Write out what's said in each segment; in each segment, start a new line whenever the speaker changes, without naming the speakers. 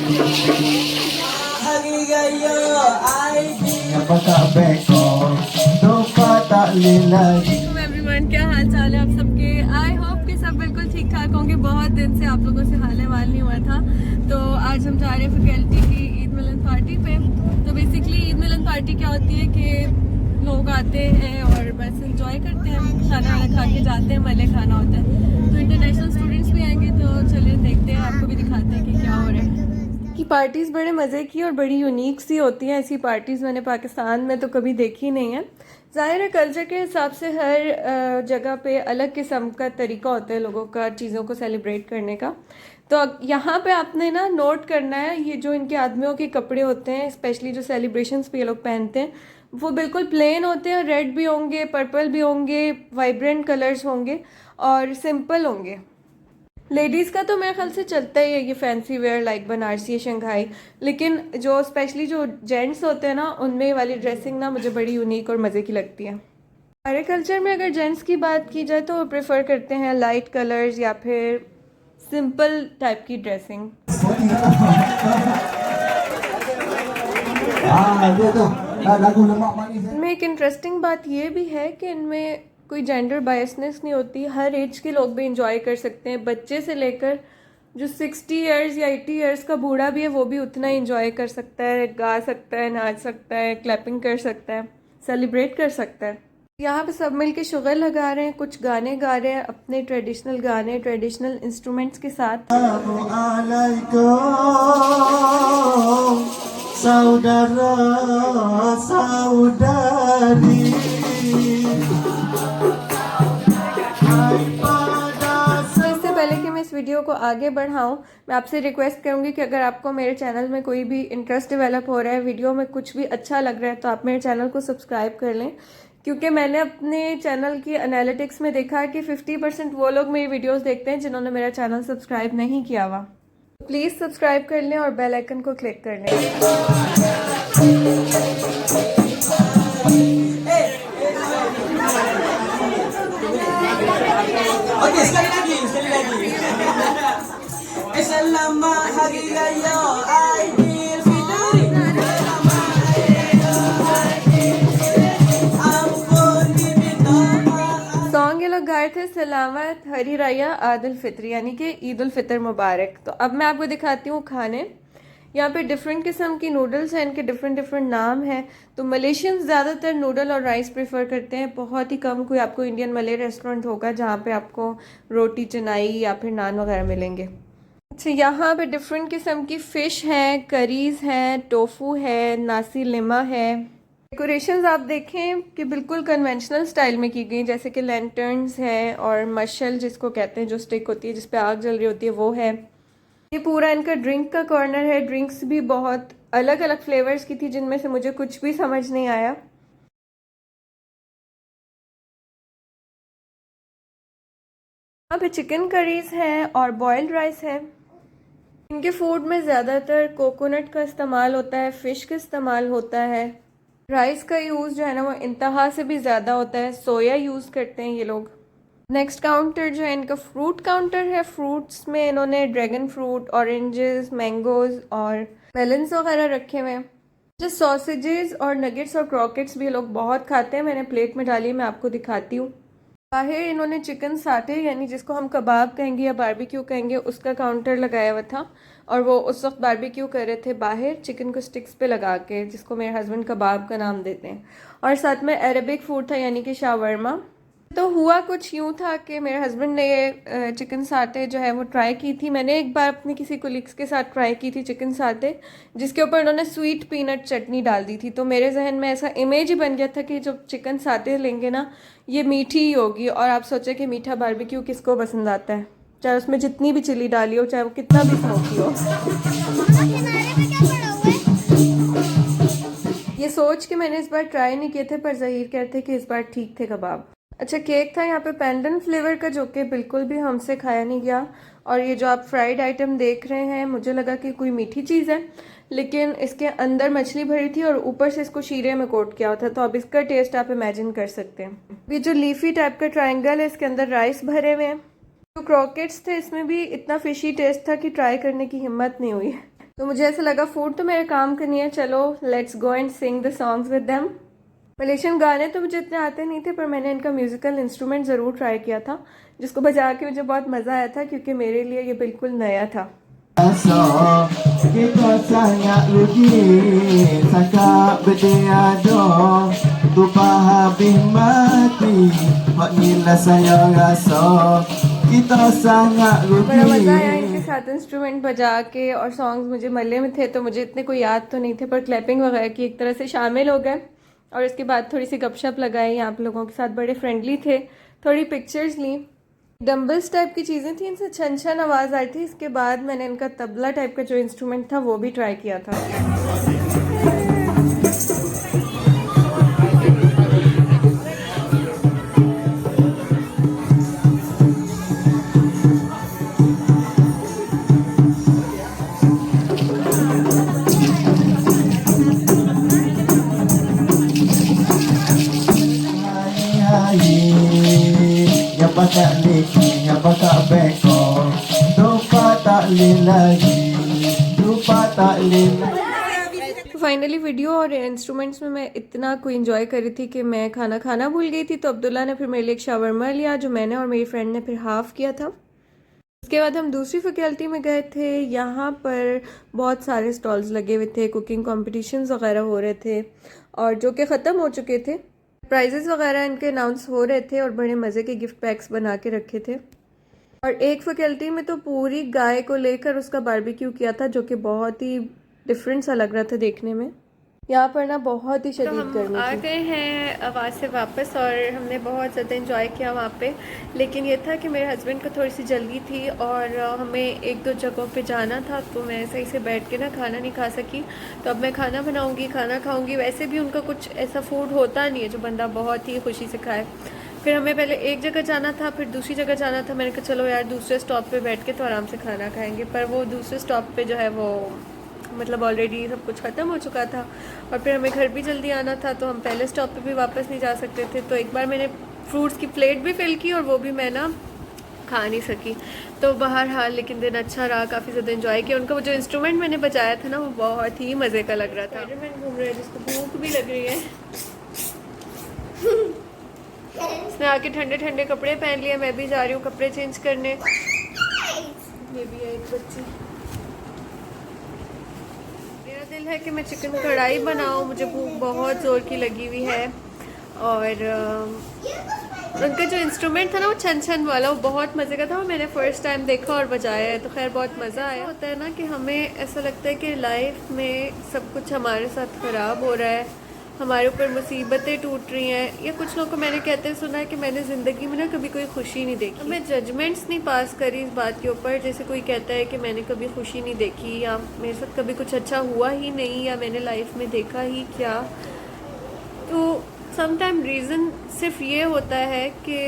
Everyone, क्या हाल चाल है आप सबके। आई होप कि सब बिल्कुल ठीक ठाक होंगे। बहुत दिन से आप लोगों से हाल वाल नहीं हुआ था, तो आज हम जा रहे हैं फैकल्टी की ईद मिलन पार्टी पे। तो बेसिकली ईद मिलन पार्टी क्या होती है कि लोग आते हैं और बस इंजॉय करते हैं, खाना वाना खा के जाते हैं, मले खाना होता है। तो इंटरनेशनल स्टूडेंट्स भी आएंगे, तो चलिए देखते हैं, आपको भी दिखाते हैं कि क्या हो रहा है। की पार्टीज़ बड़े मज़े की और बड़ी यूनिक सी होती हैं। ऐसी पार्टीज़ मैंने पाकिस्तान में तो कभी देखी नहीं है। ज़ाहिर है कल्चर के हिसाब से हर जगह पे अलग किस्म का तरीका होता है लोगों का चीज़ों को सेलिब्रेट करने का। तो यहाँ पे आपने ना नोट करना है, ये जो इनके आदमियों के कपड़े होते हैं, स्पेशली जो सेलिब्रेशंस पे ये लोग पहनते हैं, वो बिल्कुल प्लेन होते हैं। रेड भी होंगे, पर्पल भी होंगे, वाइब्रेंट कलर्स होंगे और सिंपल होंगे। लेडीज़ का तो मेरे ख्याल से चलता ही है ये fancy where, like Banarasi, Shanghai. लेकिन जो स्पेशली जो जेंट्स होते हैं ना, उनमें वाली ड्रेसिंग ना मुझे बड़ी यूनिक और मज़े की लगती है। हमारे कल्चर में अगर जेंट्स की बात की जाए तो वो प्रेफर करते हैं लाइट कलर्स या फिर सिंपल टाइप की ड्रेसिंग। इनमें एक इंटरेस्टिंग बात ये भी है कि इनमें कोई जेंडर बायसनेस नहीं होती। हर एज के लोग भी इंजॉय कर सकते हैं, बच्चे से लेकर जो 60 इयर्स या 80 इयर्स का बूढ़ा भी है वो भी उतना ही इंजॉय कर सकता है, गा सकता है, नाच सकता है, क्लैपिंग कर सकता है, सेलिब्रेट कर सकता है। यहाँ पे सब मिलके शुगर लगा रहे हैं, कुछ गाने गा रहे हैं, अपने ट्रेडिशनल गाने, ट्रेडिशनल इंस्ट्रूमेंट्स के साथ।
Saudara saudari
इससे पहले कि मैं इस वीडियो को आगे बढ़ाऊं, मैं आपसे रिक्वेस्ट करूंगी कि अगर आपको मेरे चैनल में कोई भी इंटरेस्ट डेवलप हो रहा है, वीडियो में कुछ भी अच्छा लग रहा है, तो आप मेरे चैनल को सब्सक्राइब कर लें। क्योंकि मैंने अपने चैनल की एनालिटिक्स में देखा है कि 50% वो लोग मेरी वीडियोस देखते हैं जिन्होंने मेरा चैनल सब्सक्राइब नहीं किया हुआ। प्लीज़ सब्सक्राइब कर लें और बेल आइकन को क्लिक कर लें।
Oke, sekali lagi. Selamat Hari Raya Aidilfitri.
Song ये लोग गाए थे सलामत हरी राया आदिल फित्री, यानी कि ईद उल फितर मुबारक। तो अब मैं आपको दिखाती हूँ खाने। यहाँ पे डिफरेंट किस्म की नूडल्स हैं, इनके डिफरेंट डिफरेंट नाम हैं। तो मलेशियंस ज़्यादातर नूडल और राइस प्रेफर करते हैं। बहुत ही कम कोई आपको इंडियन मले रेस्टोरेंट होगा जहाँ पे आपको रोटी, चनाई या फिर नान वगैरह मिलेंगे। अच्छा, यहाँ पे डिफरेंट किस्म की फ़िश हैं, करीज़ हैं, टोफू है, नासी लिमा है। डेकोरेशंस आप देखें कि बिल्कुल कन्वेंशनल स्टाइल में की गई, जैसे कि लैंटर्न्स है और मशल जिसको कहते हैं, जो स्टिक होती है जिस पे आग जल रही होती है, वो है। ये पूरा इनका ड्रिंक का कॉर्नर है। ड्रिंक्स भी बहुत अलग अलग फ्लेवर्स की थी, जिनमें से मुझे कुछ भी समझ नहीं आया। यहाँ पे चिकन करीज हैं और बॉइल्ड राइस है। इनके फूड में ज़्यादातर कोकोनट का इस्तेमाल होता है, फ़िश का इस्तेमाल होता है। राइस का यूज़ जो है ना वो इंतहा से भी ज़्यादा होता है। सोया यूज़ करते हैं ये लोग। नेक्स्ट काउंटर जो है इनका फ्रूट काउंटर है। फ्रूट्स में इन्होंने ड्रैगन फ्रूट, ऑरेंजेस, मैंगोज और मेलन्स वगैरह रखे हुए हैं। जो सॉसेजेस और नगेट्स और क्रॉकेट्स भी ये लोग बहुत खाते हैं। मैंने प्लेट में डाली, मैं आपको दिखाती हूँ। बाहर इन्होंने चिकन साटे, यानी जिसको हम कबाब कहेंगे या बारबेक्यू कहेंगे, उसका काउंटर लगाया हुआ था। और वो उस वक्त बारबेक्यू कर रहे थे बाहर, चिकन को स्टिक्स पे लगा के, जिसको मेरे हस्बैंड कबाब का नाम देते हैं। और साथ में अरेबिक फूड था, यानी कि शावरमा। तो हुआ कुछ यूँ था कि मेरे हस्बैंड ने ये चिकन साटे जो है वो ट्राई की थी। मैंने एक बार अपने किसी कोलिग्स के साथ ट्राई की थी चिकन साटे, जिसके ऊपर उन्होंने स्वीट पीनट चटनी डाल दी थी। तो मेरे जहन में ऐसा इमेज ही बन गया था कि जब चिकन साटे लेंगे ना, ये मीठी ही होगी। और आप सोचें कि मीठा बारबेक्यू किसको पसंद आता है, चाहे उसमें जितनी भी चिली डाली हो, चाहे वो कितना भी स्मोकी हो। ये सोच के मैंने इस बार ट्राई नहीं किए थे, पर ज़हीर कहते कि इस बार ठीक थे कबाब। अच्छा, केक था यहाँ पे पैंडन फ्लेवर का, जो कि बिल्कुल भी हमसे खाया नहीं गया। और ये जो आप फ्राइड आइटम देख रहे हैं, मुझे लगा कि कोई मीठी चीज़ है, लेकिन इसके अंदर मछली भरी थी और ऊपर से इसको शीरे में कोट किया हुआ था। तो अब इसका टेस्ट आप इमेजिन कर सकते हैं। ये जो लीफी टाइप का ट्रायंगल है, इसके अंदर राइस भरे हुए हैं। जो क्रॉकेट्स थे, इसमें भी इतना फिशी टेस्ट था कि ट्राई करने की हिम्मत नहीं हुई। तो मुझे ऐसा लगा फूड तो मेरे काम का नहीं है, चलो let's go and Singh the songs with them. Malaysian गाने तो मुझे इतने आते नहीं थे, पर मैंने इनका म्यूज़िकल इंस्ट्रूमेंट ज़रूर ट्राई किया था, जिसको बजा के मुझे बहुत मज़ा आया था क्योंकि मेरे लिए ये बिल्कुल नया था।
So, kita sangat rugi Sangka bertiada Tu habis mati Hak inilah saya rasa Kita sangat
बड़ा मज़ा आया
rugi
इनके साथ इंस्ट्रूमेंट बजा के, और सॉन्ग्स मुझे मल्ले में थे तो मुझे इतने कोई याद तो नहीं थे, पर क्लैपिंग वगैरह की एक तरह से शामिल हो गए। और इसके बाद थोड़ी सी गपशप लगाई, आप लोगों के साथ बड़े फ्रेंडली थे, थोड़ी पिक्चर्स ली। डम्बल्स टाइप की चीज़ें थी, इनसे छन छन आवाज़ आई थी। इसके बाद मैंने इनका तबला टाइप का जो इंस्ट्रूमेंट था वो भी ट्राई किया था।
Yang pakat leki, yang pakat beko Lupa tak boleh lagi Lupa tak boleh lagi
तो फाइनली वीडियो और इंस्ट्रूमेंट्स में मैं इतना कोई इन्जॉय कर रही थी कि मैं खाना भूल गई थी। तो अब्दुल्ला ने फिर मेरे लिए एक शावरमा लिया, जो मैंने और मेरी फ्रेंड ने फिर हाफ़ किया था। उसके बाद हम दूसरी फैकल्टी में गए थे। यहाँ पर बहुत सारे स्टॉल्स लगे हुए थे, कुकिंग कॉम्पिटिशन्स वगैरह हो रहे थे, और जो कि ख़त्म हो चुके थे। प्राइजेस वगैरह इनके अनाउंस हो रहे थे और बड़े मज़े के गिफ्ट पैक्स बना के रखे थे। और एक फैकल्टी में तो पूरी गाय को लेकर उसका बारबेक्यू किया था, जो कि बहुत ही डिफरेंट सा लग रहा था देखने में। यहाँ पर ना बहुत ही शदीद गर्मी थी। आ गए हैं वहाँ से वापस, और हमने बहुत ज़्यादा इंजॉय किया वहाँ पे। लेकिन ये था कि मेरे हस्बैंड को थोड़ी सी जल्दी थी और हमें एक दो जगहों पे जाना था, तो मैं सही से बैठ के ना खाना नहीं खा सकी। तो अब मैं खाना बनाऊँगी, खाना खाऊँगी। वैसे भी उनका कुछ ऐसा फूड होता नहीं है जो बंदा बहुत ही खुशी से खाए। फिर हमें पहले एक जगह जाना था, फिर दूसरी जगह जाना था। मैंने कहा चलो यार दूसरे स्टॉप पे बैठ के तो आराम से खाना खाएंगे, पर वो दूसरे स्टॉप पे जो है वो मतलब ऑलरेडी सब कुछ ख़त्म हो चुका था। और फिर हमें घर भी जल्दी आना था, तो हम पहले स्टॉप पे भी वापस नहीं जा सकते थे। तो एक बार मैंने फ्रूट्स की प्लेट भी फिल की और वो भी मैं ना खा नहीं सकी। तो बहरहाल लेकिन दिन अच्छा रहा, काफ़ी ज़्यादा इन्जॉय किया। उनका वो जो इंस्ट्रूमेंट मैंने बजाया था ना वो बहुत ही मज़े का लग रहा था। स्पाइडरमैन घूम रहा है जिसको भूख भी लग रही है। उसने आके ठंडे ठंडे कपड़े पहन लिए, मैं भी जा रही हूँ कपड़े चेंज करने। ये भी है एक बच्ची। मेरा दिल है कि मैं चिकन कढ़ाई बनाऊँ, मुझे भूख बहुत ज़ोर की लगी हुई है। और उनका जो इंस्ट्रूमेंट था ना वो छन छन वाला, वो बहुत मज़े का था। वो मैंने फ़र्स्ट टाइम देखा और बजाया है, तो खैर बहुत मज़ा आया। होता है ना कि हमें ऐसा लगता है कि लाइफ में सब कुछ हमारे साथ ख़राब हो रहा है, हमारे ऊपर मुसीबतें टूट रही हैं, या कुछ लोगों को मैंने कहते सुना है कि मैंने ज़िंदगी में ना कभी कोई खुशी नहीं देखी। मैं जजमेंट्स नहीं पास करी इस बात के ऊपर, जैसे कोई कहता है कि मैंने कभी खुशी नहीं देखी, या मेरे साथ कभी कुछ अच्छा हुआ ही नहीं, या मैंने लाइफ में देखा ही क्या। तो समटाइम रीज़न सिर्फ ये होता है कि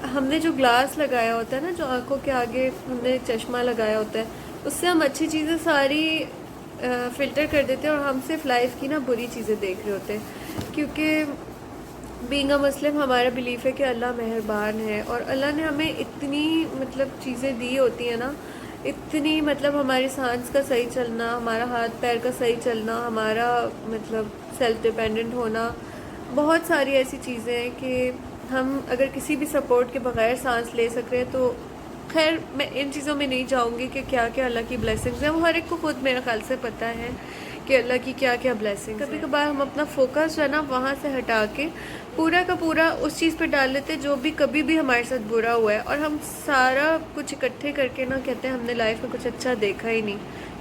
हमने जो ग्लास लगाया होता है ना, जो आंखों के आगे हमने चश्मा लगाया होता है, उससे हम अच्छी चीज़ें सारी फ़िल्टर कर देते हैं और हम सिर्फ लाइफ की ना बुरी चीज़ें देख रहे होते हैं। क्योंकि बीइंग अ मुस्लिम हमारा बिलीफ है कि अल्लाह मेहरबान है, और अल्लाह ने हमें इतनी मतलब चीज़ें दी होती हैं ना, इतनी मतलब हमारी सांस का सही चलना, हमारा हाथ पैर का सही चलना, हमारा मतलब सेल्फ डिपेंडेंट होना, बहुत सारी ऐसी चीज़ें हैं कि हम अगर किसी भी सपोर्ट के बगैर सांस ले सक रहे हैं। तो खैर मैं इन चीज़ों में नहीं जाऊंगी कि क्या क्या अल्लाह की ब्लेसिंग्स हैं, वो हर एक को खुद मेरे ख्याल से पता है कि अल्लाह की क्या क्या ब्लेसिंग्स। कभी कभार हम अपना फोकस जो है ना वहाँ से हटा के पूरा का पूरा उस चीज़ पे डाल लेते जो भी कभी भी हमारे साथ बुरा हुआ है, और हम सारा कुछ इकट्ठे करके ना कहते हैं हमने लाइफ में कुछ अच्छा देखा ही नहीं,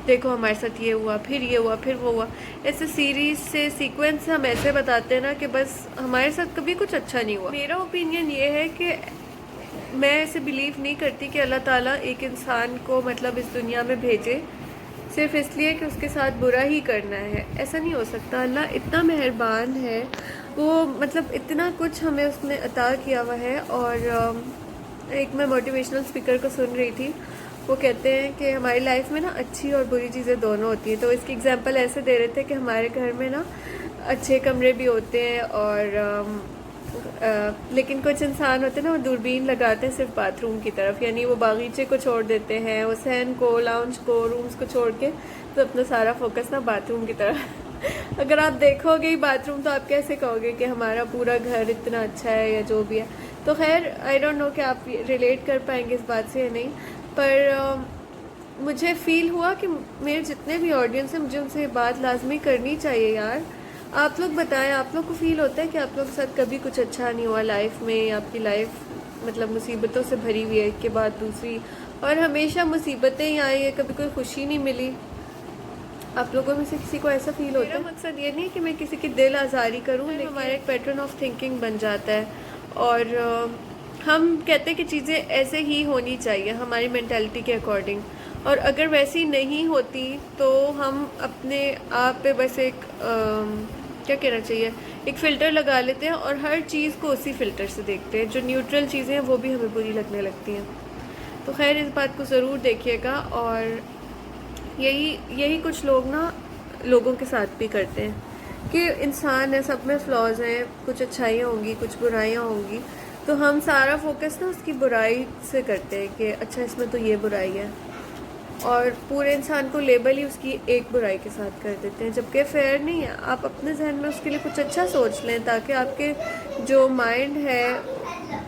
देखो हमारे साथ ये हुआ, फिर ये हुआ, फिर वो हुआ। ऐसे सीरीज से सीक्वेंस से हम ऐसे बताते हैं ना कि बस हमारे साथ कभी कुछ अच्छा नहीं हुआ। मेरा ओपिनियन ये है कि मैं ऐसे बिलीव नहीं करती कि अल्लाह ताला एक इंसान को मतलब इस दुनिया में भेजे सिर्फ इसलिए कि उसके साथ बुरा ही करना है। ऐसा नहीं हो सकता। अल्लाह इतना मेहरबान है, वो मतलब इतना कुछ हमें उसने अता किया हुआ है। और एक मैं मोटिवेशनल स्पीकर को सुन रही थी, वो कहते हैं कि हमारी लाइफ में ना अच्छी और बुरी चीज़ें दोनों होती हैं। तो इसकी एग्जांपल ऐसे दे रहे थे कि हमारे घर में ना अच्छे कमरे भी होते हैं और लेकिन कुछ इंसान होते हैं ना, वो दूरबीन लगाते हैं सिर्फ बाथरूम की तरफ, यानी वो बागीचे को छोड़ देते हैं, वो सहन को, लाउंज को, रूम्स को छोड़ के तो अपना सारा फोकस ना बाथरूम की तरफ अगर आप देखोगे ही बाथरूम तो आप कैसे कहोगे कि हमारा पूरा घर इतना अच्छा है या जो भी है। तो खैर आई डोंट नो कि आप रिलेट कर पाएंगे इस बात से या नहीं, पर मुझे फ़ील हुआ कि मेरे जितने भी ऑडियंस हैं मुझे उनसे ये बात लाजमी करनी चाहिए यार। आप लोग बताएं, आप लोग को फ़ील होता है कि आप लोग के साथ कभी कुछ अच्छा नहीं हुआ लाइफ में, आपकी लाइफ मतलब मुसीबतों से भरी हुई है एक के बाद दूसरी, और हमेशा मुसीबतें ही आई है, कभी कोई खुशी नहीं मिली। आप लोगों में से किसी को ऐसा फील होता है? मेरा मकसद ये नहीं कि मैं किसी की दिल आज़ारी करूँ, लेकिन हमारा एक पैटर्न ऑफ थिंकिंग बन जाता है और हम कहते हैं कि चीज़ें ऐसे ही होनी चाहिए हमारी मेंटालिटी के अकॉर्डिंग, और अगर वैसी नहीं होती तो हम अपने आप पे बस एक क्या कहना चाहिए, एक फ़िल्टर लगा लेते हैं और हर चीज़ को उसी फ़िल्टर से देखते हैं। जो न्यूट्रल चीज़ें हैं वो भी हमें बुरी लगने लगती हैं। तो खैर इस बात को ज़रूर देखिएगा, और यही कुछ लोग ना लोगों के साथ भी करते हैं कि इंसान है, सब में फ्लॉज हैं, कुछ अच्छाइयाँ होंगी, कुछ बुराइयाँ होंगी, तो हम सारा फोकस ना उसकी बुराई से करते हैं कि अच्छा इसमें तो ये बुराई है, और पूरे इंसान को लेबल ही उसकी एक बुराई के साथ कर देते हैं, जबकि फेयर नहीं है। आप अपने जहन में उसके लिए कुछ अच्छा सोच लें ताकि आपके जो माइंड है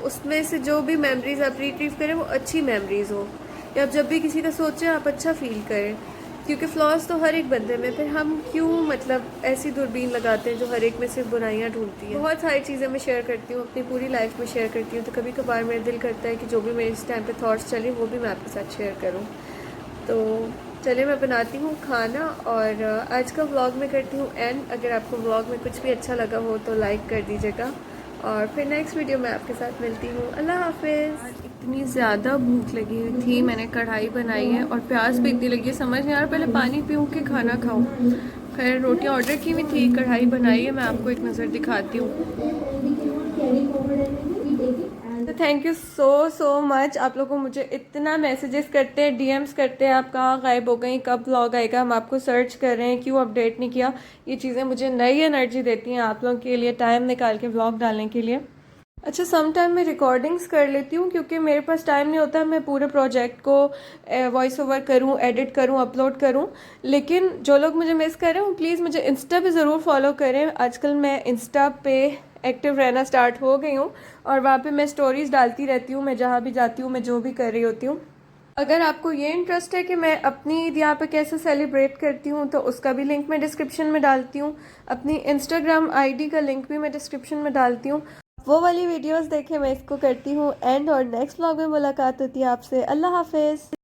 उसमें से जो भी मेमोरीज आप रिट्रीव करें वो अच्छी मेमोरीज हो, या आप जब भी किसी का सोचें आप अच्छा फील करें, क्योंकि फ्लॉज तो हर एक बंदे में, फिर हम क्यों मतलब ऐसी दूरबीन लगाते हैं जो हर एक में सिर्फ बुराइयां ढूंढती है। बहुत सारी चीज़ें मैं शेयर करती हूँ, अपनी पूरी लाइफ में शेयर करती हूँ, तो कभी कभार मेरा दिल करता है कि जो भी मेरे इस टाइम पे थॉट्स चले वो भी मैं आपके साथ शेयर करूँ। तो चलिए मैं बनाती हूँ खाना और आज का व्लॉग में करती हूँ एंड। अगर आपको व्लॉग में कुछ भी अच्छा लगा हो तो लाइक कर दीजिएगा, और फिर नेक्स्ट वीडियो में आपके साथ मिलती हूँ। अल्लाह हाफिज़। इतनी ज़्यादा भूख लगी हुई थी, मैंने कढ़ाई बनाई है और प्याज भी इतनी लगी है, समझ नहीं आ रहा पहले पानी पीऊँ कि खाना खाऊँ। खैर रोटियाँ ऑर्डर की हुई थी, कढ़ाई बनाई है, मैं आपको एक नज़र दिखाती हूँ। तो थैंक यू सो मच। आप लोगों को मुझे इतना मैसेजेस करते हैं, डीएम्स करते हैं, आप कहाँ गायब हो गई, कब व्लॉग आएगा, हम आपको सर्च कर रहे हैं, क्यों अपडेट नहीं किया। ये चीज़ें मुझे नई एनर्जी देती हैं आप लोगों के लिए टाइम निकाल के व्लॉग डालने के लिए। अच्छा सम टाइम मैं रिकॉर्डिंग्स कर लेती हूँ क्योंकि मेरे पास टाइम नहीं होता मैं पूरे प्रोजेक्ट को वॉइस ओवर करूँ, एडिट करूँ, अपलोड करूँ। लेकिन जो लोग मुझे मिस कर रहे हो प्लीज़ मुझे इंस्टा पे ज़रूर फॉलो करें। आजकल मैं इंस्टा पे एक्टिव रहना स्टार्ट हो गई हूँ और वहाँ पे मैं स्टोरीज़ डालती रहती हूँ, मैं जहाँ भी जाती हूँ, मैं जो भी कर रही होती हूँ। अगर आपको ये इंटरेस्ट है कि मैं अपनी ईद यहाँ पे कैसे सेलिब्रेट करती हूँ तो उसका भी लिंक मैं डिस्क्रिप्शन में डालती हूँ। अपनी इंस्टाग्राम आईडी का लिंक भी मैं डिस्क्रिप्शन में डालती हूँ, वो वाली वीडियोस देखें। मैं इसको करती हूँ एंड, और नेक्स्ट व्लॉग में मुलाकात होती है आपसे। अल्लाह हाफिज़।